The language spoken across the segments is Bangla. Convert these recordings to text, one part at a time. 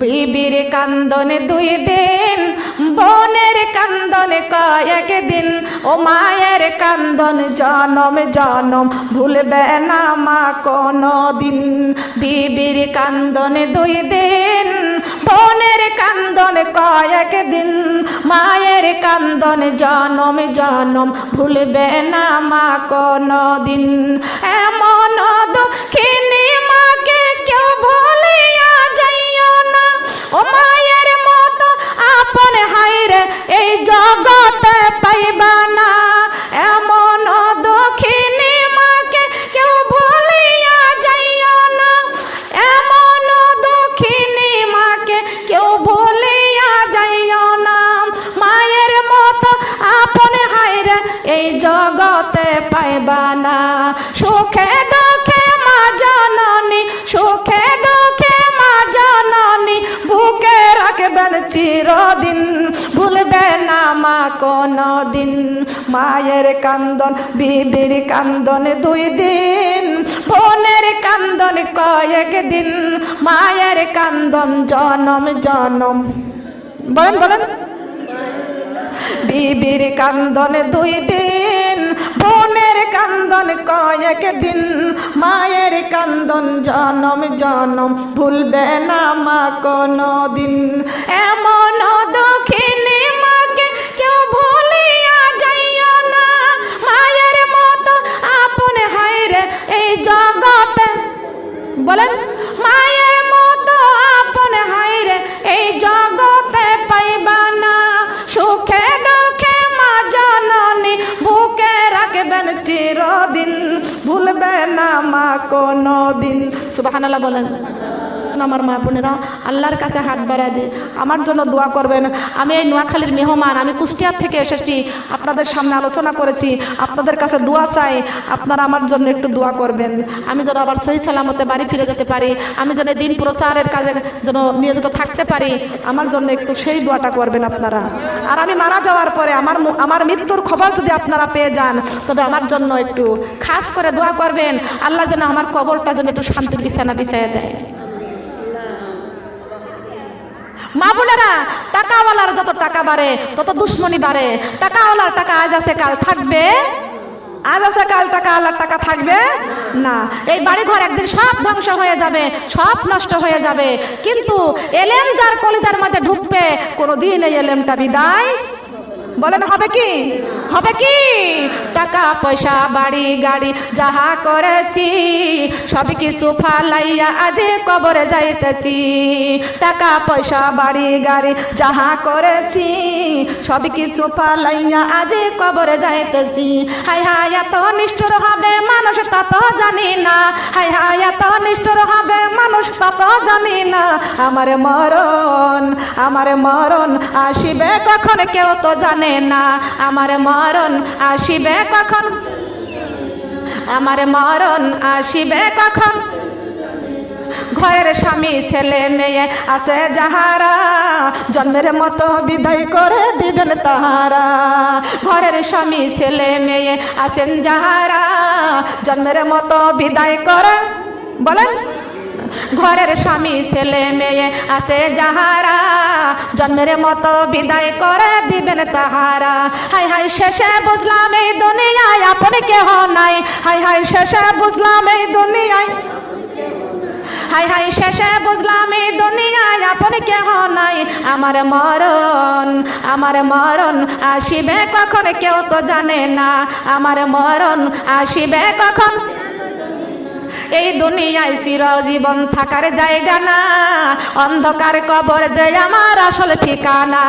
বিবির কান্দনে 2 দিন, বোনের কান্দনে কয়েক দিন, ও মায়ের কান্দন জনম জনম ভুলবে না মা কোনো দিন। বিবির কান্দনে 2 দিন, বোনের কান্দনে কয়েক দিন, মায়ের কান্দন জনম জনম ভুলবে না মা কোনো দিন। এমন দুঃখিনী মাকে কেউ ভুলিয়া যাইও না, ও মায়ের মতো আপন হায়রে এই জগতে পাইবা না। এমন দুঃখিনী মাকে কেউ ভুলিয়া যাইও না, এমন দুঃখিনী মাকে কেউ ভুলিয়া যাইও না। মায়ের মতো আপন হায়রে এই জগতে পাইবা না। সুখে দুঃখে মা জননী, সুখে দুঃখে মা জননী বুকে রাখবেন চিরদিন, ভুলবে না মা কোনো দিন। মায়ের কান্দন বিবির কান্দন 2 দিন, বোনের কান্দন কয়েক দিন, মায়ের কান্দন জনম জনম। বলেন বলেন। বিবির কান্দন 2 দিন, বোনের কান্দন কয়েক দিন, মায়ের কান্দন জনম জনম ভুলবে না মা কোনো দিন। এমন দুঃখিনী মাকে কেউ ভুলিয়া যাইও না, মায়ের মতো আপন হায়রে এই জগতে। বলেন, মায়ের মতো আপন হায়রে এই জগতে পাইবা না। সুখে দুঃখে মা জননী বুকে রাখবেন চিরদিন, ভুলবে না মা কোনো দিন। সুবহানাল্লাহ বলেন। আমার মা বোনেরা আল্লাহর কাছে হাত বাড়ায় দিয়ে আমার জন্য দোয়া করবেন। আমি এই নোয়াখালীর মেহমান, আমি কুষ্টিয়া থেকে এসেছি, আপনাদের সামনে আলোচনা করেছি, আপনাদের কাছে দোয়া চাই, আপনারা আমার জন্য একটু দোয়া করবেন। আমি যেন আবার সহি সালামতে বাড়ি ফিরে যেতে পারি, আমি যেন দিন প্রচারের কাজে যেন নিয়োজিত থাকতে পারি, আমার জন্য একটু সেই দোয়াটা করবেন আপনারা। আর আমি মারা যাওয়ার পরে আমার মৃত্যুর খবর যদি আপনারা পেয়ে যান, তবে আমার জন্য একটু খাস করে দোয়া করবেন, আল্লাহ যেন আমার কবরটা যেন একটু শান্তির বিছানা বিছাইয়ে দেয়। মা বোনেরা, টাকাওয়ালার যত টাকা বাড়ে তত দুশ্মনী বাড়ে। টাকাওয়ালার টাকা আজ আছে কাল থাকবে, আজ আছে কাল টাকা আল্লাহর টাকা থাকবে না। এই বাড়ি ঘর একদিন সব ধ্বংস হয়ে যাবে, সব নষ্ট হয়ে যাবে, কিন্তু এলেম যার কলিজার মধ্যে ঢুকবে কোনোদিন এই এলেমটা বিদায়। বলেন হবে কি? হবে কি? টাকা পয়সা বাড়ি গাড়ি যাহা করেছি সব কিছু ফালাইয়া আজ কবরে যাইতেছি। টাকা পয়সা বাড়ি গাড়ি যাহা করেছি সব কিছু ফালাইয়া আজ কবরে যাইতেছি। হায় হায় এত নিষ্ঠুর হবে মানুষ তা তো জানি না, হায় হায় এত নিষ্ঠুর হবে মানুষ তা তো জানি না। আমার মরণ আসিবে কখন কেউ তো জানে না, আমার মরণ আসিবে কখন, আমার মরণ আসিবে কখন। ঘরের স্বামী ছেলে মেয়ে আছে যাহারা জন্মের মতো বিদায় করে দিবেন তাহারা। ঘরের স্বামী ছেলে মেয়ে আছেন যাহারা জন্মের মতো বিদায় করে। বলেন, ঘরের স্বামী ছেলে মেয়ে আছে যাহারা জন্মের মতো বিদায় করে দিবেন তাহারা। হাই হাই শেষে বুঝলাম এই দুনিয়ায় আপন কেহ নাই, হাই হাই শেষে বুঝলাম এই দুনিয়ায়, হাই হাই শেষে বুঝলাম এই দুনিয়ায় আপন কেহ নাই। আমার মরণ আসিবে কখন কেউ তো জানে না, আমার মরণ আসিবে কখন। এই দুনিয়ায় চিরজীবন থাকার জায়গা না, অন্ধকার কবর যে আমার আসল ঠিকানা।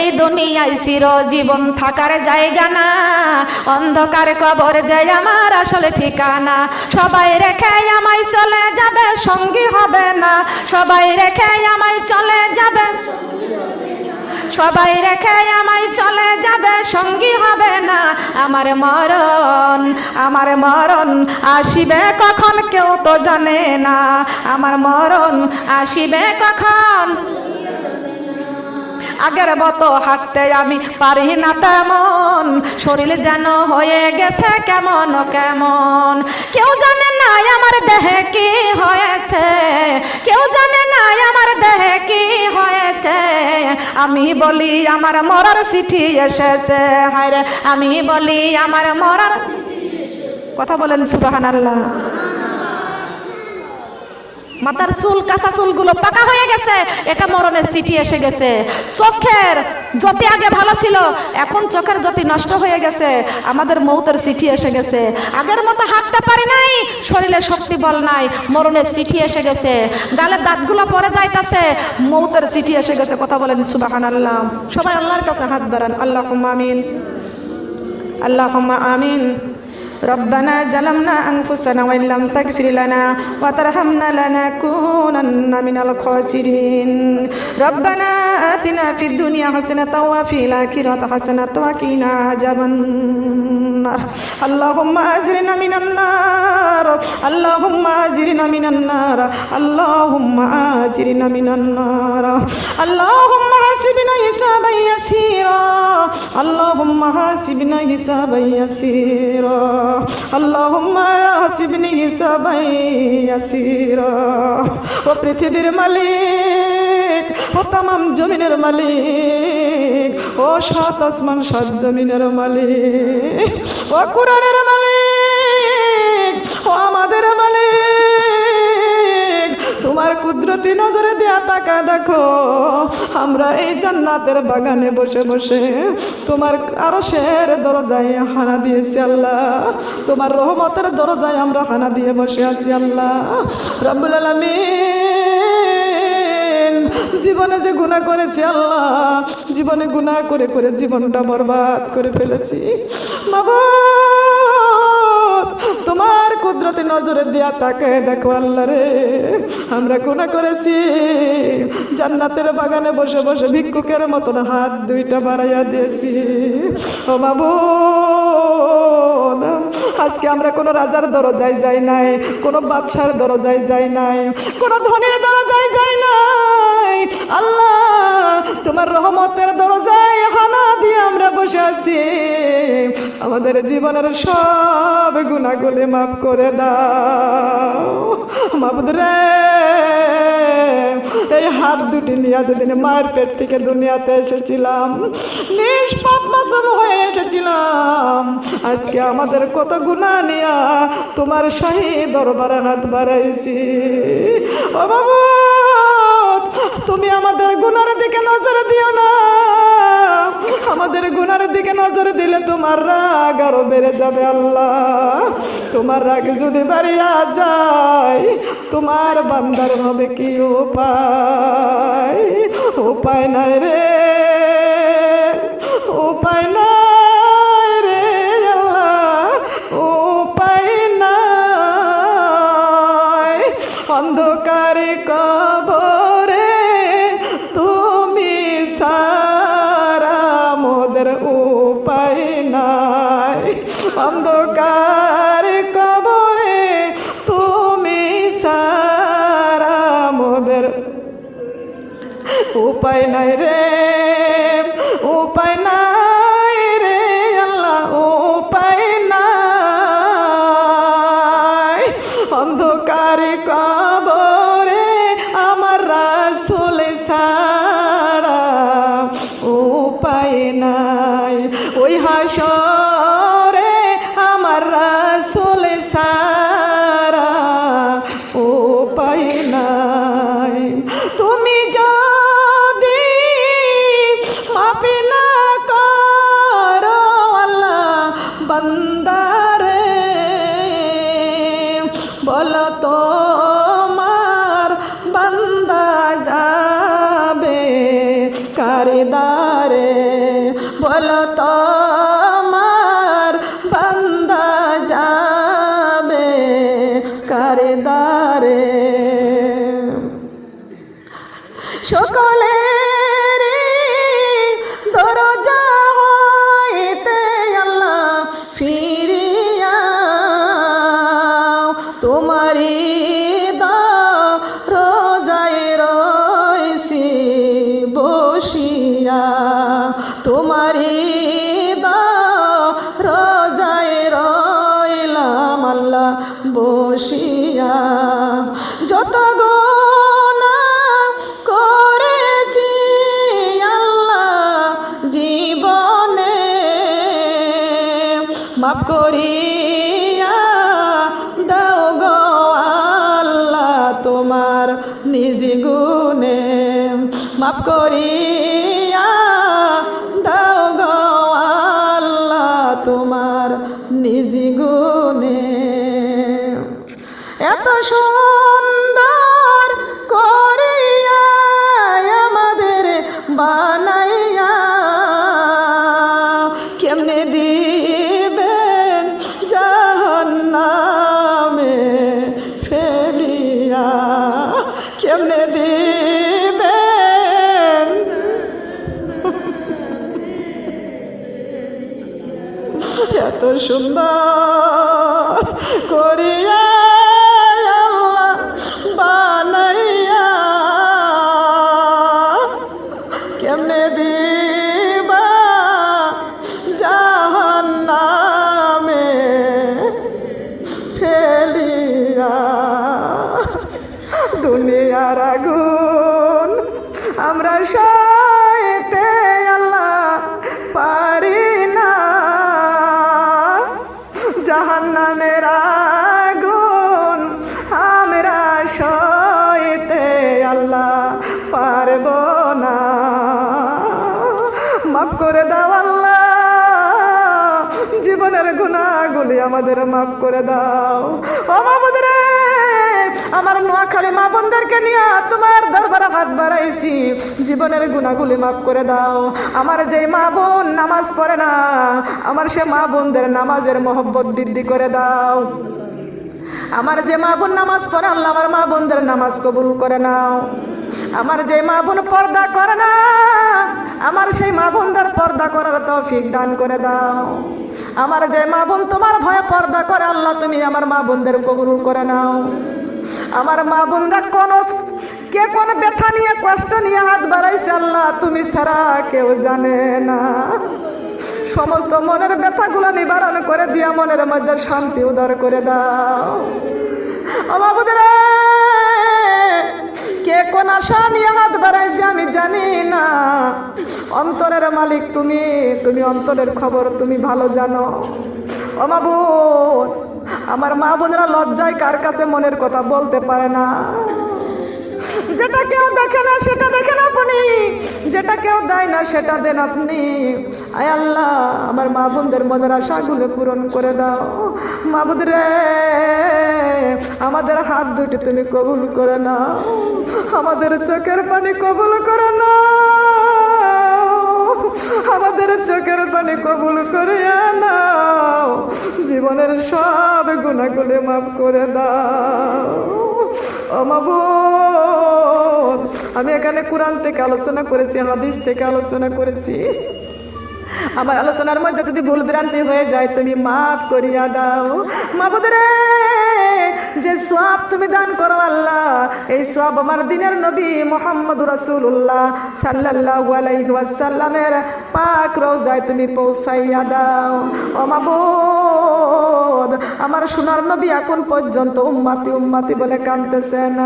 এই দুনিয়ায় চিরজীবন থাকার জায়গা না, অন্ধকার কবর যে আমার আসল ঠিকানা। সবাই রেখে আমায় চলে যাবে সঙ্গী হবে না, সবাই রেখে আমায় চলে যাবে, সবাই রেখে আমায় চলে যাবে সঙ্গী হবে না। আমার মরণ আসিবে কখন কেউ তো জানে না, আমার মরণ আসিবে কখন। আগের মতো হাঁটতে আমি পারি না তেমন, শরীর যেন হয়ে গেছে কেমন কেমন। কেউ জানে না আমার দেহে কি হয়েছে, কেউ জানে না আমার দেহে আমি বলি আমার মরার চিঠি এসেছে, হায় রে আমি বলি আমার মরার, কথা বলেন সুবহানাল্লাহ। মাথার চুল, কাঁচা চুলগুলো পাকা হয়ে গেছে, এটা মরণের চিঠি এসে গেছে। চোখের জ্যোতি আগে ভালো ছিল, এখন চোখের জ্যোতি নষ্ট হয়ে গেছে, আমাদের মৌতের চিঠি এসে গেছে। আগের মতো হাঁটতে পারি নাই, শরীরে শক্তি বল নাই, মরণের চিঠি এসে গেছে। গালের দাঁতগুলো পরে যাইতাছে, মৌতের চিঠি এসে গেছে। কথা বলেন সুবহানাল্লাহ। সবাই আল্লাহর কাছে হাত বাড়ান, আল্লাহুম্মা আমিন, আল্লাহুম্মা আমিন। ربنا ظلمنا أنفسنا وإن لم تغفر لنا وترحمنا لنكونن من الخاسرين ربنا آتنا في الدنيا حسنة وفي الآخرة حسنة وقنا عذاب النار اللهم أجرنا من النار اللهم أجرنا من النار اللهم أجرنا من النار اللهم حاسبنا حسابا يسيرا اللهم حاسبنا حسابا يسيرا اللهم حاسبني حسابا يسيرا ও পৃথিবীর মালিক, ও তামাম জমিনের মালিক, ও সাত আসমান সাত জমিনের মালিক, ও কুরআনের মালিক, ও আমাদের মালিক, তোমার কুদরতি নজরে দিয়া তাকা দেখো, আমরা এই জান্নাতের বাগানে বসে বসে তোমার আরশের দরজায় হানা দিয়েছি আল্লাহ, তোমার রহমতের দরজায় আমরা হানা দিয়ে বসে আছি আল্লাহ রব্বুল আলামিন। জীবনে যে গুনাহ করেছি আল্লাহ, জীবনে গুনাহ করে করে জীবনটা বরবাদ করে ফেলেছি মাবুদ, তোমার কুদরতি নজরে দিয়া তাকায় দেখো আল্লাহ রে, আমরা গুনাহ করেছি, জান্নাতের বাগানে বসে বসে ভিক্ষুকের মতন হাত দুইটা বাড়াইয়া দিয়েছি ও মাবুদ। আজকে আমরা কোনো রাজার দরজায় যাই নাই, কোনো বাদশার দরজায় যাই নাই, কোনো ধনীর দরজায় যাই নাই আল্লাহ, তোমার রহমতের দরজায় হানা দিয়ে আমরা বসে আছি, আমাদের জীবনের সব গুনাহগুলি মাফ করে দাও মাবুদ রে। এই হাত দুটি নিয়ে যেদিন মায়ের পেট থেকে দুনিয়াতে এসেছিলাম, নিষ্পাপ মাসুম হয়ে এসেছিলাম, আজকে আমাদের কত গুনাহ নিয়া তোমার শাহী দরবারে হাত বাড়াইছি ও মাবুদ, তুমি আমাদের গুনার দিকে নজর দিও না, আমাদের গুনার দিকে নজর দিলে তোমার রাগ আরো বেড়ে যাবে আল্লাহ, তোমার রাগ যদি বাড়িয়া যায় তোমার বান্দার হবে কি উপায়? উপায় নাই রে, উপায় নাই রে আল্লাহ, উপায় নাই। অন্ধকারে কবরে তুমি সারা মোদের উপায় নাই, অন্ধকার কবরে তুমি সারা মোদের উপায় নাই রে, উপায় নাই রে আল্লাহ, উপায় নাই। অন্ধকার কবরে আমার রাসূল ছাড়া উপায় নাই, ওই হাসরে আমার রাসূল ছাড়া উপায় নাই। তুমি যদি মাফ না করো আল্লাহ বান্দারে, বলো তোমার বান্দা যাবে কারে দারে, বলো তোমার বান্দা যাবে কারে দারে। সকলের দরজা হইতে আল্লাহ ফিরিয়া তোমারি দরজায় রইছি বসিয়া, তোমারি দরজায় রইলাম আল্লাহ বসিয়া। যত গুনাহ করেছি আল্লাহ মাফ করিয়া দাও গো আল্লাহ তোমার নিজ গুণে, মাফ করিয়া দাও গো আল্লাহ তোমার নিজ গুণে। এত সুন্দর করিয়া আমাদের বানাইয়া কেমনে দিবেন জাহান্নামে ফেলিয়া, কেমনে দিবেন এত সুন্দর করিয়া আল্লাহ বানাইয়া কেমনে দিবা জাহান্নামে ফেলিয়া। দুনিয়ার আগুন আমরা সইতে আল্লাহ পারি না, জাহান্নামের আগুন আমরা সইতে আল্লাহ পারব না। মাফ করে দাও আল্লাহ, জীবনের গুনাহগুলি আমাদের মাফ করে দাও। ও মাবুদ রে, আমার নোয়াখালী মা বোনদেরকে নিয়ে তোমার দরবারে হাত বাড়াইছি, জীবনের গুনাহগুলি মাফ করে দাও। আমার যে মা বোন নামাজ পড়ে না, আমার সে মা বোনদের নামাজের মহব্বত বৃদ্ধি করে দাও। আমার যে মা বোন নামাজ পড়ে আল্লাহ আমার মা বোনদের নামাজ কবুল করে নাও। আমার যে মা বোন পর্দা করে না, আমার সেই মা বোনদের পর্দা করার তৌফিক দান করে দাও। আমার যে মা বোন তোমার ভয়ে পর্দা করে আল্লাহ তুমি আমার মা বোনদের কবুল করে নাও। আমার মা বোনরা কে কোন ব্যথা নিয়ে কষ্ট নিয়ে হাত বাড়াইছে আল্লাহ তুমি ছাড়া কেউ জানে না। সমস্ত মনের ব্যথাগুলো নিবারণ করে দিয়া মনের মধ্যে শান্তি উদার করে দাও। ও মাবুদ রে, কে কোন আশা নিয়ে হাত বাড়াইছে আমি জানি না, অন্তরের মালিক তুমি, তুমি অন্তরের খবর তুমি ভালো জানো। ও মাবুদ, আমার মা বোনেরা লজ্জায় কার কাছে মনের কথা বলতে পারে না। যেটা কেউ দেখে না সেটা দেখেন আপনি, যেটা কেউ দেয় না সেটা দেন আপনি। আয় আল্লাহ, আমার মা বোনদের মনের আশাগুলো পূরণ করে দাও। মাবুদ রে, আমাদের হাত দুটি তুমি কবুল করে নাও, আমাদের চোখের পানি কবুল করে নাও, আমাদের চোখের পানি কবুল করে নাও, জীবনের সব গুনাহগুলো মাফ করে দাও। ও মাবুদ, আমি এখানে কোরআন থেকে আলোচনা করেছি, হাদিস থেকে আলোচনা করেছি। আমার আলোচনার মধ্যে যদি ভুল ভ্রান্তি হয়ে যায় তুমি মাফ করিয়া দাও। মাবুদ রে, যে সওয়াব তুমি দান করো আল্লাহ, এই সওয়াব আমার দিনের নবী মুহাম্মদুর রাসূলুল্লাহ সাল্লাল্লাহু আলাইহি ওয়াসাল্লামের পাক রওজায় তুমি পৌঁছাইয়া দাও। ও মাবুদ, আমার সোনার নবী এখন পর্যন্ত উম্মতি উম্মতি বলে কাঁদতেছেন।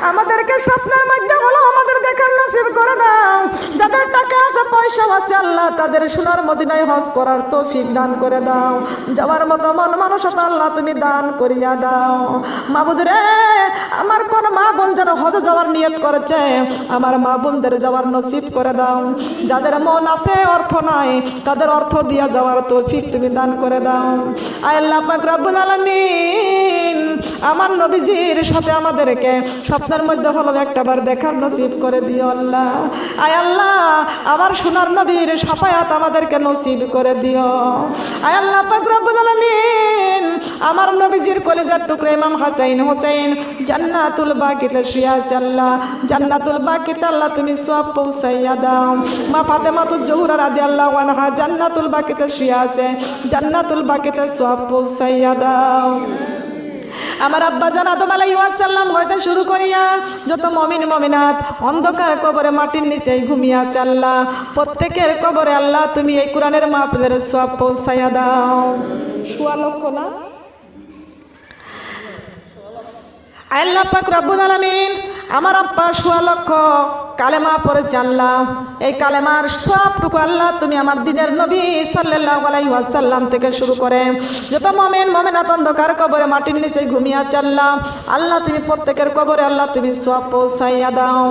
আমাদেরকে স্বপ্নের মধ্যে হলো আমাদের দেখার নসিব করে দাও। যাদের টাকা আছে পয়সা আছে আল্লাহ তাদের সোনার মদিনায় হজ করার তৌফিক দান করে দাও। যাওয়ার মতো মন মানসিকতা আল্লাহ তুমি দান করিয়া দাও। মাবুদ রে, আমার কোন মা বোন যেন হজে যাওয়ার নিয়ত করেছে, আমার মা বোনদের যাওয়ার নসিব করে দাও। যাদের মন আছে অর্থ নাই তাদের অর্থ দিয়া যাওয়ার তৌফিক তুমি দান করে দাও। আয় আল্লাহ পাক রব্বুল আলামিন, আমার নবীজির সাথে আমাদেরকে স্বপ্নের মধ্যে হলো একটাবার দেখার নসিব করে দিও আল্লাহ। আয় আল্লাহ, আমার সোনার নবীর শাফায়াত আমাদেরকে নসিব করে দিও। আয় আল্লাহ পাক রব্বুল আলামিন, আমার নবীজির কলিজার টুকরা ইমাম হাসাইন হোসেন জান্নাতুল বাকিতে শুয়ে আছে আল্লাহ, জান্নাতুল বাকিতে আল্লাহ তুমি সওয়াব পৌঁছাইয়া দাও। মা ফাতেমাতুজ জোহরা রাদিয়াল্লাহু আনহা জান্নাতুল বাকিতে শুয়ে আছে, জান্নাতুল বাকিতে সওয়াব পৌঁছাইয়া দাও। আমার আব্বাজান আদম আলাইহিস সালাম হইতে শুরু করিয়া যত মুমিন মুমিনাত অন্ধকার কবরে মাটির নিচে ঘুমিয়ে আছে আল্লাহ, প্রত্যেকের কবরে আল্লাহ তুমি এই কোরআনের মাহফিলের সওয়াব পৌঁছাইয়া দাও। ১৬ লক্ষ না আল্লাহ পাক রব্বুল আলামিন, আমার আব্বা 16 লক্ষ কালেমা পড়েছে আল্লাহ, এই কালেমার সবটুকু আল্লাহ তুমি আমার দিনের নবী সাল্লাল্লাহু আলাইহি ওয়াসাল্লাম থেকে শুরু করে যত মুমিন মুমিনাত অন্ধকার কবরে মাটির নিচে ঘুমিয়ে আছে আল্লাহ, আল্লাহ তুমি প্রত্যেকের কবরে আল্লাহ তুমি সওয়াব পৌঁছাইয়া দাও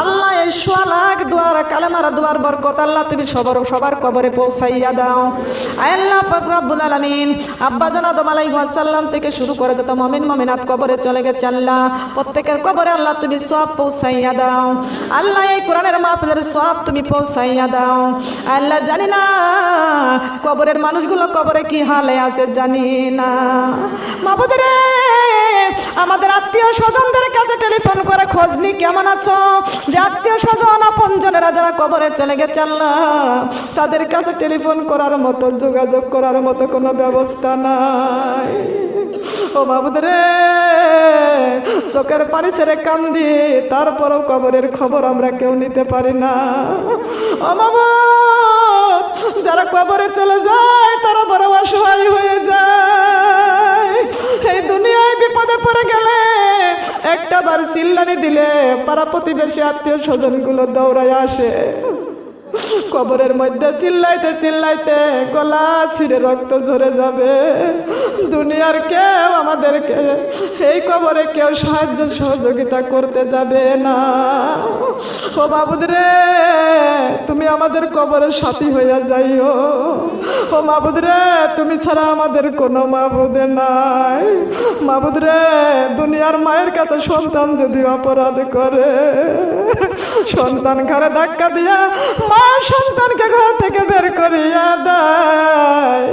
আল্লাহ। এই 16 লাখ দুয়ার কালেমার দুয়ার বরকত আল্লাহ তুমি সবার কবরে পৌঁছাইয়া দাও আল্লাহ পাক রব্বুল আলামিন। আব্বা জান আদম আলাইহিস সালাম থেকে শুরু করে যত মুমিন মুমিনাত কবরে চলে গেছে আল্লাহ, প্রত্যেকের কবরে আল্লাহ তুমি সওয়াব পৌঁছাইয়া দাও আল্লাহ। এই কোরআনের মাহফিলের সওয়াব তুমি পৌঁছাইয়া দাও আল্লাহ। জানি না কবরের মানুষগুলো কবরে কি হালে আছে জানি না মাবুদ রে, আমাদের আত্মীয় স্বজনদের কাছে টেলিফোন করে খোঁজ নি কেমন আছো, যে আত্মীয় স্বজন আপনজনেরা যারা কবরে চলে গেছে আল্লাহ তাদের কাছে টেলিফোন করার মতো যোগাযোগ করার মতো কোনো ব্যবস্থা নাই। ও মাবুদ রে, চোখের পানি ছেড়ে কান্দি, তারপরেও কবরের খবর আমরা কেউ নিতে পারি না। ও মাবুদ, যারা কবরে চলে যায় তারা বড় অসহায় হয়ে যায়। এই দুনিয়ায় বিপদে পড়ে গেলে একটা বার চিল্লানি দিলে পাড়া প্রতিবেশী আত্মীয় স্বজনগুলো দৌড়ায় আসে। কবরের মধ্যে চিল্লাইতে চিল্লাইতে গলা ছিঁড়ে রক্ত ঝরে যাবে। দুনিয়ার কেউ আমাদেরকে এই কবরে কেউ সাহায্য সহযোগিতা করতে যাবে না। ও মাবুদ রে, তুমি আমাদের কবরের সাথী হইয়া যাইও। ও মাবুদ রে, তুমি ছাড়া আমাদের কোনো মাবুদ নাই। মাবুদ রে, দুনিয়ার মায়ের কাছে সন্তান যদি অপরাধ করে, সন্তান ঘরে ধাক্কা দিয়া মা সন্তানকে ঘর থেকে বের করিয়া দেয়।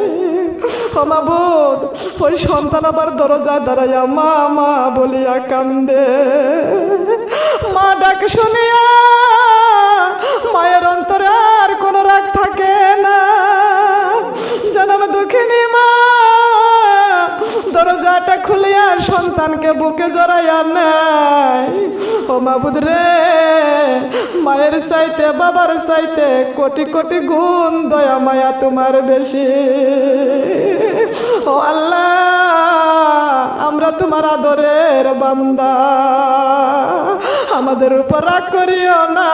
ও মাবুদ, ওই সন্তান আবার দরজায় দাঁড়াইয়া মা মা বলিয়া কান্দে। মা ডাক শুনিয়া মায়ের অন্তরে আর কোনো রাগ থাকে না। জনম দুঃখিনী মা দরজাটা খুলিয়া সন্তানকে বুকে জড়াইয়া নেয়। ও মাবুদ রে, মায়ের চাইতে বাবার চাইতে কোটি কোটি গুণ দয়া মায়া তোমার বেশি। ও আল্লাহ, আমরা তোমার আদরের বান্দা, আমাদের উপর রাগ করিও না।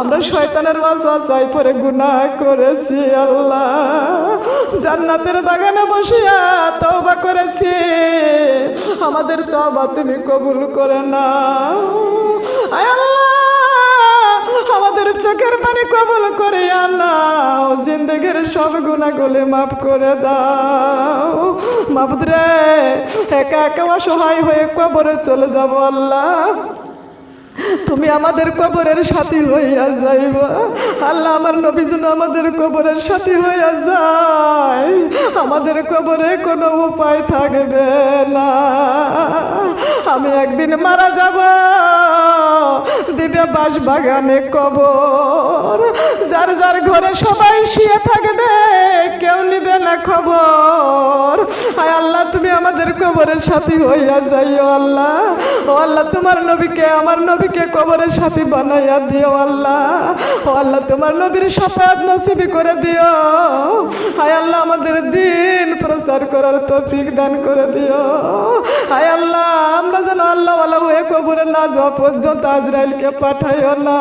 আমরা শয়তানের ওয়াসওয়াসায় পড়ে গুনাহ করেছি আল্লাহ। জান্নাতের বাগানে বসিয়া তওবা করেছি, আমাদের তওবা তুমি কবুল করে নাও। আয় আল্লাহ, আমাদের চোখের পানি কবুল করিয়া নাও। জিন্দেগির সব গুনাহগুলো মাফ করে দাও। মাবুদ রে, একা একা অসহায় হয়ে কবরে চলে যাব আল্লাহ, তুমি আমাদের কবরের সাথী হইয়া যাইবা আল্লাহ। আমার নবী যেন আমাদের কবরের সাথী হইয়া যায়, আমাদের কবরে কোনো উপায় থাকবে না। আমি একদিন মারা যাব, দিবে বাস বাগানে কবর। যার যার ঘরে সবাই শুয়ে থাকবে, কেউ নিবে না খবর। আয় আল্লাহ, তুমি আমাদের কবরের সাথী হইয়া যাইও আল্লাহ। ও আল্লাহ, তোমার নবীকে আমার নবীকে কবরের সাথী বানাইয়া দিও আল্লাহ। ও আল্লাহ, তোমার নবীর শাফায়াত নসিবি করে দিও। আয় আল্লাহ, আমাদের দিন প্রচার করার তৌফিক দান করে দিও। আয় আল্লাহ, আমরা যেন আল্লাহ ওয়ালা হয়ে কবরে না যাওয়া পর্যন্ত আজরাইলকে পাঠাইও না।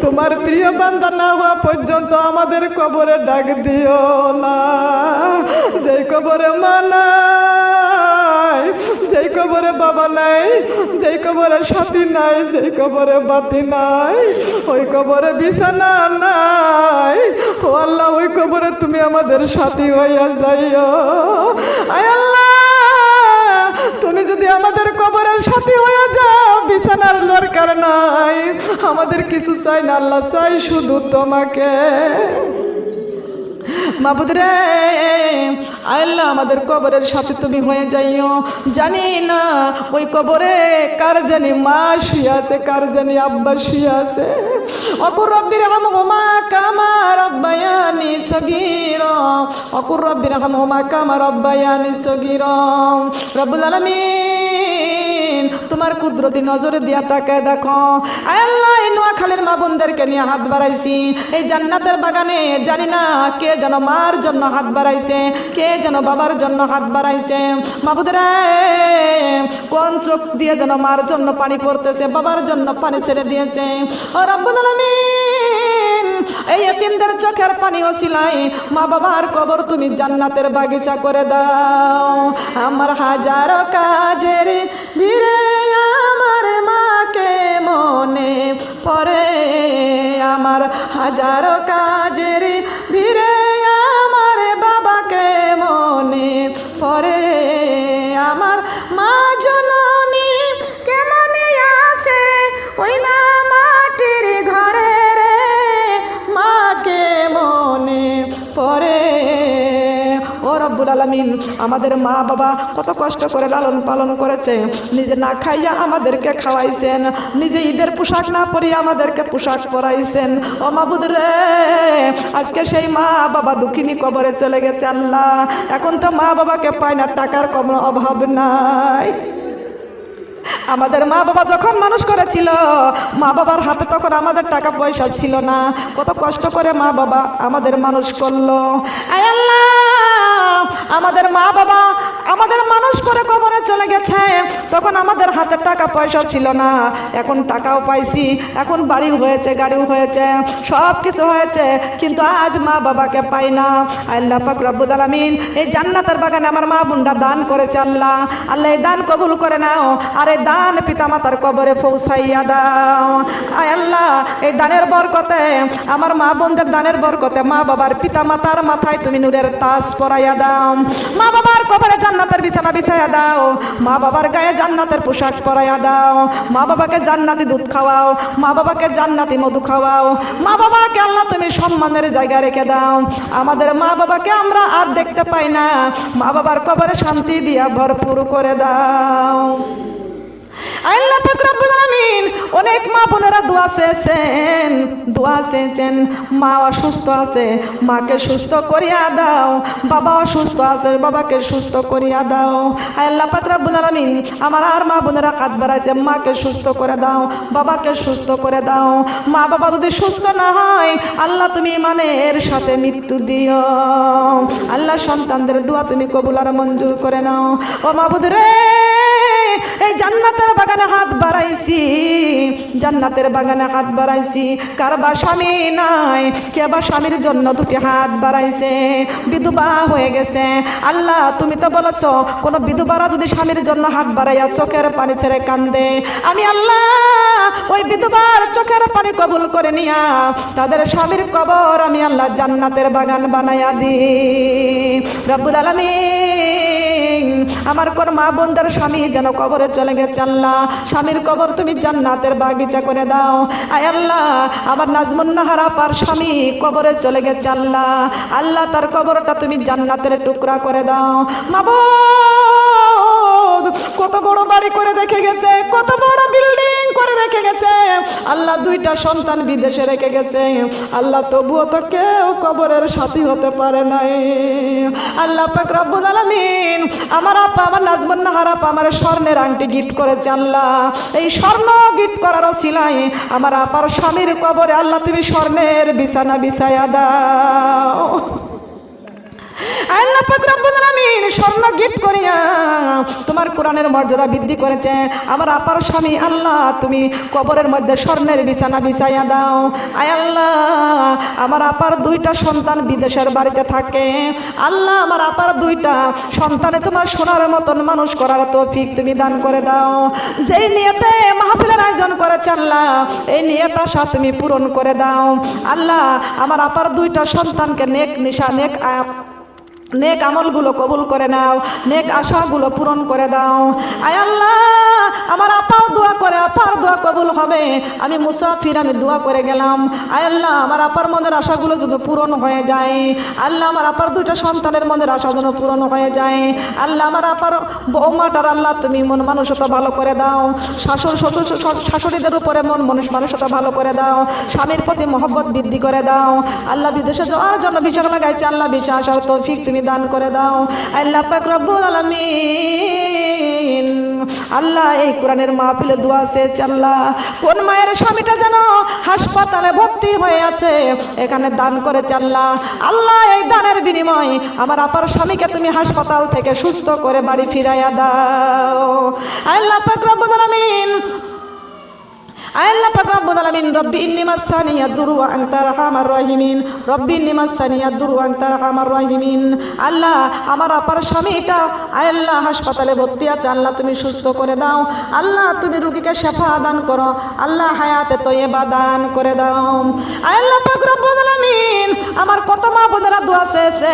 তোমার প্রিয় বান্দা না হওয়া পর্যন্ত আমাদের কবরে ডাক দিও না। যেই কবরে মা নাই, যেই কবরে বাবা নাই, যেই কবরে সাথী নাই, যেই কবরে বাতি নাই, ওই কবরে বিছানা নাই। ও আল্লাহ, ওই কবরে তুমি আমাদের সাথী হইয়া যাইও। আয় আল্লাহ, তুমি যদি আমাদের কবরের সাথী হইয়া যাও, বিছানার দরকার নাই, আমাদের কিছু চাই না আল্লাহ, চাই শুধু তোমাকে। মাবুদ রে, আল্লাহ আমাদের কবরের সাথে তুমি হয়ে যাইও। জানি না ওই কবরে কার জানি মা শুয়ে আছে, কার জানি আব্বা শুয়ে আছে। অকুর রব্বির রহমহুমা কামা রব্বায়ানি সগীরা, অকুর রব্বির রহমহুমা কামা রব্বায়ানি সগীরা। রব্বুল আলামিন, তোমার কুদরতি নজরে দিয়া তাকায় দেখো। আয় আল্লাহ, এই নোয়াখালীর মা বোনদেরকে নিয়ে হাত বাড়াইছি এই জান্নাতের বাগানে, জানি না কে যেন মার জন্য হাত বাড়াইছে, কে যেন বাবার জন্য হাত বাড়াইছে। মাবুদরা, কোন চোখ দিয়ে যেন মার জন্য পানি পড়তেছে, বাবার জন্য পানি ছেড়ে দিয়েছে। ও রব্বুল আলামিন, এই এতিমদের চোখের পানি ওসিলাই মা বাবার কবর তুমি জান্নাতের বাগিচা করে দাও। আমার হাজারো কাজের ভিড়ে আমার মাকে মনে পড়ে, আমার হাজারো কাজের ভিড়ে আমার বাবাকে মনে পড়ে, আমার মা জননী কেমনে আছে ওই না মাটির ঘরে রে, মাকে মনে পড়ে। ও রব্বুল আলামিন, আমাদের মা বাবা কত কষ্ট করে লালন পালন করেছে, নিজে না খাইয়া আমাদেরকে খাওয়াইছেন, নিজে ঈদের পোশাক না পরিয়ে আমাদেরকে পোশাক পরাইছেন। ও মাবুদ রে, আজকে সেই মা বাবা দুঃখিনী কবরে চলে গেছে। আল্লাহ, এখন তো মা বাবাকে পায় না, টাকার কোনো অভাব নাই। আমাদের মা বাবা যখন মানুষ করেছিল, মা বাবার হাতে তখন আমাদের টাকা পয়সা ছিল না, কত কষ্ট করে মা বাবা আমাদের মানুষ করলো। আয় আল্লাহ, আমাদের মা বাবা আমাদের মানুষ করে কবরে চলে গেছে, তখন আমাদের হাতে টাকা পয়সা ছিল না, এখন টাকাও পাইছি, এখন বাড়িও হয়েছে, গাড়িও হয়েছে, সব কিছু হয়েছে, কিন্তু আজ মা বাবাকে পাই না। আল্লাহ পাক রব্বুল আলামিন এই জান্নাতের বাগানে আমার মা বোনরা দান করেছে। আল্লাহ, আল্লাহ এই দান কবুল করে নাও, আর এই দান পিতামাতার কবরে পৌঁছাইয়া দাও। আয় আল্লাহ, এই দানের বরকতে, আমার মা বোনদের দানের বরকতে মা বাবার পিতামাতার মাথায় তুমি নূরের তাজ পরাইয়া দাও, মা বাবার কবরে জান্নাতের বিছানা বিছাইয়া দাও, মা বাবার গায়ে জান্নাতের পোশাক পরাইয়া দাও, মা বাবাকে জান্নাতি দুধ খাওয়াও, মা বাবাকে জান্নাতি মধু খাওয়াও, মা বাবাকে আল্লাহ তুমি সম্মানের জায়গায় রেখে দাও। আমাদের মা বাবাকে আমরা আর দেখতে পাই না, মা বাবার কবরে শান্তি দিয়া ভরপুর করে দাও। আল্লাহ পাক রব্বুল আলামিন, অনেক মা বোনেরা দোয়া চেয়েছেন, মা অসুস্থ আছে, মাকে সুস্থ করিয়া দাও, বাবা অসুস্থ আছে, বাবাকে সুস্থ করিয়া দাও। আল্লাহ পাক রব্বুল আলামিন, আমার আর মা বোনেরা হাত বাড়াইছে, মাকে সুস্থ করে দাও, বাবাকে সুস্থ করে দাও। মা বাবা যদি সুস্থ না হয়, আল্লাহ তুমি ইমানের সাথে মৃত্যু দিও। আল্লাহ, সন্তানদের দোয়া তুমি কবুল আর মঞ্জুর করে নাও। ও মাবুদ রে, এই জান্নাতের বাগানে হাত বাড়াইছি, জান্নাতের বাগানে হাত বাড়াইছি, কার বা স্বামী নাই, কে বা স্বামীর জন্য দুটি হাত বাড়াইছে, বিধবা হয়ে গেছে। আল্লাহ, তুমি তো বলেছ কোন বিধবারা যদি স্বামীর জন্য হাত বাড়াইয়া চোখের পানি ছেড়ে কান্দে, আমি আল্লাহ ওই বিধবার চোখের পানি কবুল করে নিয়া তাদের স্বামীর কবর আমি আল্লাহ জান্নাতের বাগান বানাইয়া দিই। রব্বুল আলামিন, আমার কোন মা বোনদের স্বামী যেন কবরে চলে গেছে, আল্লাহ স্বামীর কবর তুমি জান্নাতের বাগিচা করে দাও। আয় আল্লাহ, আমার নাজমুন নাহার আপার স্বামী কবরে চলে গেছে, আল্লাহ আল্লাহ তার কবরটা তুমি জান্নাতের টুকরা করে দাও। মাবুদ, কত বড় বাড়ি করে রেখে গেছে, কত বড় বিল্ডিং করে রেখে গেছে, আল্লাহ দুইটা সন্তান বিদেশে রেখে গেছে, আল্লাহ তবুও তো কেউ কবরের সাথী হতে পারে নাই। আল্লাহ পাক রব্বুল আলামিন, আমার আপা, আমার নাজমুন নাহার আপা আমার স্বর্ণের আংটি গিফট করেছে, আল্লাহ এই স্বর্ণ গিফট করার ওসিলায় আমার আপার স্বামীর কবরে আল্লাহ তুমি স্বর্ণের বিছানা বিছায়া দাও। আল্লাহ পাক রব্বুল আলামিন স্বর্ণ গিফট করিয়া তোমার কোরআনের মর্যাদা বৃদ্ধি করেছে। আমার আপার স্বামী আল্লাহ তুমি কবরের মধ্যে স্বর্ণের বিছানা বিছাইয়া দাও। আয় আল্লাহ, আমার আপার দুইটা সন্তান বিদেশের বাড়িতে থাকে, আল্লাহ আমার আপার দুইটা সন্তানে তোমার সোনার মতন মানুষ করার তৌফিক তুমি দান করে দাও। যেই নিয়তে মাহফিলের আয়োজন করেছে আল্লাহ, এই নিয়ত আশা তুমি পূরণ করে দাও। আল্লাহ আমার আপার দুইটা সন্তানকে নেক নিশা নেক আমলগুলো কবুল করে নাও, নেক আশাগুলো পূরণ করে দাও। আয় আল্লাহ, আমার আপাও দোয়া করে, আপার দোয়া কবুল হবে, আমি মুসাফির, আমি দোয়া করে গেলাম। আয় আল্লাহ, আমার আপার মনের আশাগুলো যদি পূরণ হয়ে যায়, আল্লাহ আমার আপার দুইটা সন্তানের মনের আশা যেন পূরণ হয়ে যায়। আল্লাহ আমার আপার বৌমাটার আল্লাহ তুমি মন মানুষতা ভালো করে দাও, শাশুড়িদের উপরে মানুষতা ভালো করে দাও, স্বামীর প্রতি মহব্বত বৃদ্ধি করে দাও। আল্লাহ বিদেশে যাওয়ার জন্য ভিসা লাগাইছে, আল্লাহ ভিসা আসার তৌফিক তুমি দান করে দাও। আল্লাহ পাক রব্বুল আলামিন, আল্লাহ এই কোরআনের মাহফিলে দোয়া চেয়েছি আল্লাহ, কোন মায়ের স্বামীটা যেন হাসপাতালে ভর্তি হয়ে আছে এখানে দান করেছে আল্লাহ, আল্লাহ এই দানের বিনিময়ে আমার আপার স্বামীকে তুমি হাসপাতাল থেকে সুস্থ করে বাড়ি ফিরাইয়া দাও। আল্লাহ পাক রব্বুল আলামিন, আল্লাহ পাক রব্বুল আলামিন, রব্বি ইন্নী মাসানি ইয়াদুরু ওয়া আনতা আরহামার রাহিমিন, রব্বি ইন্নী মাসানি ইয়াদুরু ওয়া আনতা আরহামার রাহিমিন। আল্লাহ আমার আপার স্বামীটা আল্লাহ হাসপাতালে ভর্তি আছে, আল্লাহ তুমি সুস্থ করে দাও, আল্লাহ তুমি রোগীকে শেফা দান করো, আল্লাহ হায়াতে তয়্যেবা দান করে দাও। আল্লাহ পাক রব্বুল আলামিন আমার কত মা বোনেরা দোয়া চেয়েছে,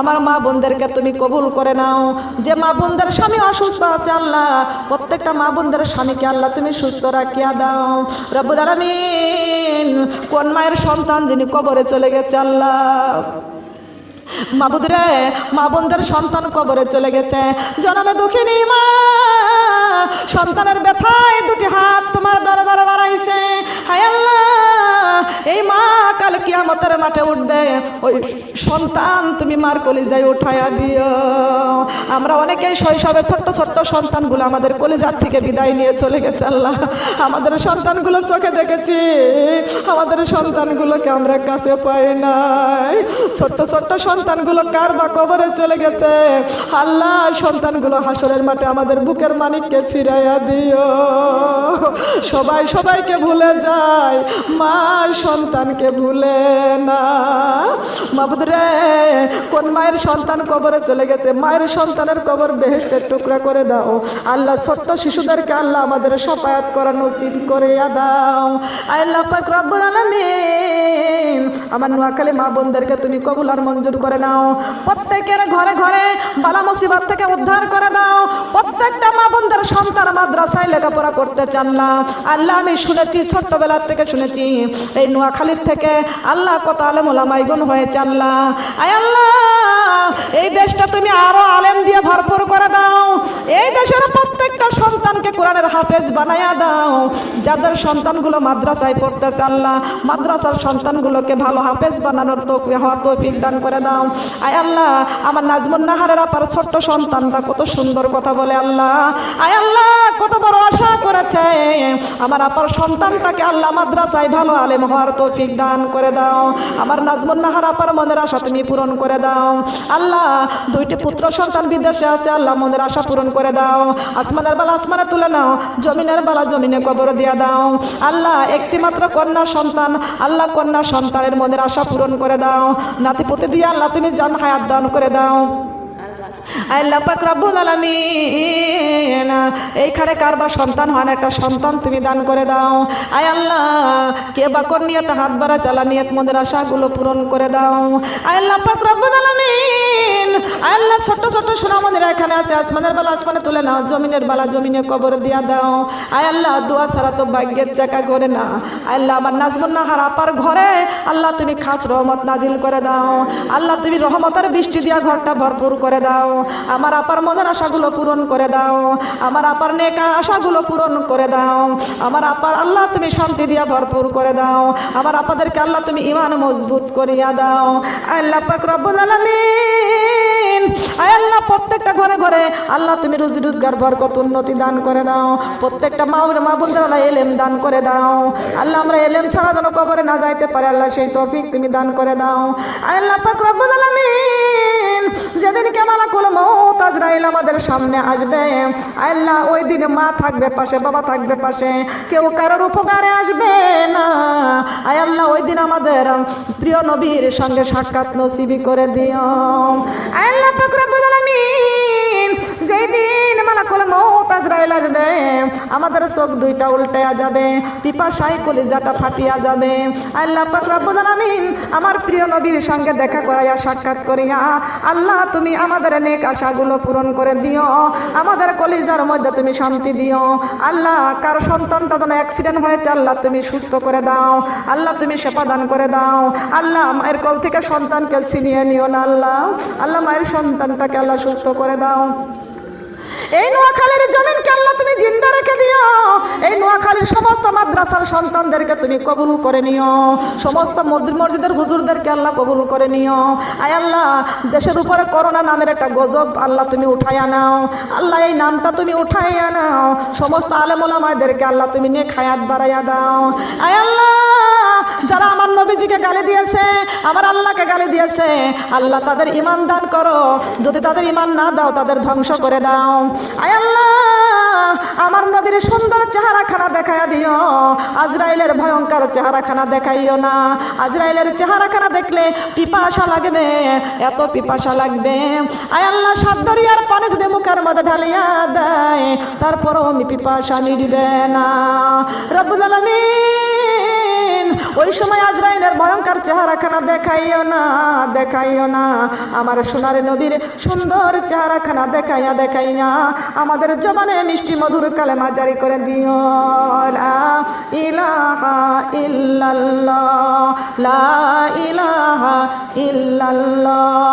আমার মা বোনদেরকে তুমি কবুল করে নাও। যে মা বোনদের স্বামী অসুস্থ আছে আল্লাহ প্রত্যেকটা মা বোনদের স্বামীকে আল্লাহ তুমি সুস্থ রাখিয়া দাও রব্বুল আলামিন। কোন মায়ের সন্তান যিনি কবরে চলে গেছে আল্লাহ, মাবুদ রে মা বোনদের সন্তান কবরে চলে গেছে, জনমে দুঃখিনী মা সন্তানের ব্যথায় দুটি হাত তোমার দরবারে বাড়াইছে, হায় আল্লাহ এই মা কাল কিয়ামতের মাঠে উঠবে, ওই সন্তান তুমি মার কলিজায় উঠাইয়া দিও। আমরা অনেকেই শৈশবে ছোট্ট ছোট্ট সন্তানগুলো আমাদের কলিজার থেকে বিদায় নিয়ে চলে গেছে আল্লাহ, আমাদের সন্তানগুলো চোখে দেখেছি, আমাদের সন্তানগুলোকে আমরা কাছে পাই নাই, ছোট্ট ছোট্ট সন্তানগুলো কার বা কবরে চলে গেছে আল্লাহ, সন্তানগুলো হাসরের মাঠে আমাদের বুকের মানিককে ফিরাইয়া দিও। সবাই সবাইকে ভুলে যায়, মা সন্তানকে ভুলে না। মাবুদ রে কোন মায়ের সন্তান কবরে চলে গেছে, মায়ের সন্তানের কবর বেহেশতের টুকরা করে দাও আল্লাহ, ছোট্ট শিশুদেরকে আল্লাহ আমাদের শাফায়াত করা নসিব করে দাও। আল্লাহ পাক রব্বুল আলামিন আমার নোয়াখালী মা বোনদেরকে তুমি কবুল আর মঞ্জুর করে নাও, প্রত্যেকের ঘরে ঘরে বালা মুসিবত থেকে উদ্ধার করে দাও, প্রত্যেকটা মা বোনদের সন্তান মাদ্রাসায় লেখাপড়া করতে চান না আল্লাহ, আমি শুনেছি ছোট্টবেলার থেকে শুনেছি এই নোয়াখালীর থেকে আল্লাহ কত আলেম ওলামাইগুন হয়েছে আল্লাহ, আয় আল্লাহ এই দেশটা তুমি আরো আলেম দিয়ে ভরপুর করে দাও, এই দেশের প্রত্যেকটা সন্তানকে কোরআনের হাফেজ বানাইয়া দাও, যাদের সন্তানগুলো মাদ্রাসায় পড়তেছে আল্লাহ মাদ্রাসার সন্তানগুলোকে ভালো হাফেজ বানানোর তৌফিক দান করে দাও। আয় আল্লাহ আমার নাজমুন নাহারের আপার ছোট্ট সন্তানটা কত সুন্দর কথা বলে আল্লাহ, আয় আল্লাহ কত বড় আশা করেছে, আমার আপার সন্তানটাকে আল্লাহ মাদ্রাসায় ভালো আলেম হওয়ার তৌফিক দান করে দাও, আমার নাজমুন নাহার আপার মনের আশা তুমি পূরণ করে দাও আল্লাহ, দুইটি পুত্র সন্তান বিদেশে আছে আল্লাহ মনের আশা পূরণ করে দাও, আসমানের বালা আসমানে তুলে নাও, জমিনের বালা জমিনে কবর দিয়া দাও আল্লাহ, একটি মাত্র কন্যা সন্তান আল্লাহ কন্যা সন্তানের মনের আশা পূরণ করে দাও, নাতিপুতি দিয়ে আল্লাহ তুমি জান হায়াত দান করে দাও। আল্লাহ পাক রব্বুল আলামিন এইখানে কারবা সন্তান হয় না, একটা সন্তান তুমি দান করে দাও, আয় আল্লাহ কে বা কোন নিয়তে হাত বাড়া চালা নিয়ত মনের আশাগুলো পূরণ করে দাও। আল্লাহ পাক রব্বুল আলামিন আল্লাহ ছোট ছোট সোনামণিরা এখানে আছে, আসমানের বেলা আসমানে তুলে নাও, জমিনের বেলা জমিনে কবর দিয়া দাও। আয় আল্লাহ দোয়া ছাড়া তো ভাগ্যের চাকা করে না, আল্লাহ আমার নাজমুন নাহার আপার ঘরে আল্লাহ তুমি খাস রহমত নাজিল করে দাও, আল্লাহ তুমি রহমতের বৃষ্টি দিয়া ঘরটা ভরপুর করে দাও, আমার আপার মনের আশাগুলো পূরণ করে দাও, আমার আপার নেক আশাগুলো পূরণ করে দাও, আমার আপার আল্লাহ তুমি শান্তি দিয়া ভরপুর করে দাও, আমার আপাদেরকে আল্লাহ তুমি ঈমান মজবুত করিয়া দাও। আল্লাহ পাক রব্বুল আলামিন আয় আল্লাহ প্রত্যেকটা ঘরে ঘরে আল্লাহ তুমি রুজি রোজগার বরকত উন্নতি দান করে দাও, প্রত্যেকটা মা বোনদের আল্লাহ এলেম দান করে দাও আল্লাহ, আমরা এলেম ছাড়া যেন কবরে না যাইতে পারে আল্লাহ সেই তৌফিক তুমি দান করে দাও। আল্লাহ পাক রব্বুল আলামিন যেদিনকে মালাকুল মউত আজরাইল আমাদের সামনে আসবে আল্লাহ ওই দিনে মা থাকবে পাশে, বাবা থাকবে পাশে, কেউ কারোর উপকারে আসবে না, আয় আল্লাহ ওই দিন আমাদের প্রিয় নবীর সঙ্গে সাক্ষাৎ নসিবি করে দিও। আল্লাহ পাক রব্বুল আলামিন যেই দিন মালাকুল মউত আজরাইল আসবে আমাদের চোখ দুইটা উল্টায়া যাবে, পিপাসায় কলিজাটা ফাটিয়া যাবে, আল্লাহ পাক রব্বুল আলামিন আমার প্রিয় নবীর সঙ্গে দেখা করাইয়া সাক্ষাৎ করিয়া আল্লাহ তুমি আমাদের নেক আশাগুলো পূরণ করে দিও, আমাদের কলিজার মধ্যে তুমি শান্তি দিও আল্লাহ, কার সন্তানটা যেন অ্যাক্সিডেন্ট হয়েছে আল্লাহ তুমি সুস্থ করে দাও, আল্লাহ তুমি সেবা দান করে দাও, আল্লাহ মায়ের কোল থেকে সন্তানকে ছিনিয়ে নিও না আল্লাহ, আল্লাহ মায়ের সন্তানটাকে আল্লাহ সুস্থ করে দাও। এই নোয়াখালীর জমিনকে আল্লাহ তুমি জিন্দা রেখে দিও। এই নোয়াখালীর সমস্ত মাদ্রাসার সন্তানদেরকে তুমি কবুল করে নিও। সমস্ত মসজিদের হুজুরদেরকে আল্লাহ কবুল করে নিও। আয় আল্লাহ, দেশের উপরে করোনা নামের একটা গজব আল্লাহ তুমি উঠাইয়া নাও। আল্লাহ এই নামটা তুমি উঠাইয়া নাও। সমস্ত আলেম ওলামাদেরকে আল্লাহ তুমি নেক হায়াত বাড়াইয়া দাও। আয় আল্লাহ, যারা আমার নবীজিকে গালি দিয়েছে, আমার আল্লাহকে গালি দিয়েছে, আল্লাহ তাদের ঈমান দান করো। যদি তাদের ঈমান না দাও, তাদের ধ্বংস করে দাও। আয় আল্লাহ, আমার নবীর সুন্দর চেহারাখানা দেখাইয়া দিও। আজরাইলের ভয়ঙ্কর চেহারাখানা দেখাইও না। আজরাইলের চেহারাখানা দেখলে পিপাসা লাগবে, এত পিপাসা লাগবে। আয় আল্লাহ, সাত দরিয়ার পানি যদি মুখের মধ্যে ঢালিয়া দেয়, তারপরও আমি পিপাসা মিটবে না। রব্বুল আলামিন, ওই সময় আজরাইলের ভয়ঙ্কর চেহারাখানা দেখাইও না, দেখাইও না। আমার সোনার নবীর সুন্দর চেহারাখানা দেখাইয়া আমাদের জবানে মিষ্টি মধুর কালেমা জারি করে দিও। লা ইলাহা ইল্লাল্লাহ, লা ইলাহা ইল্লাল্লাহ।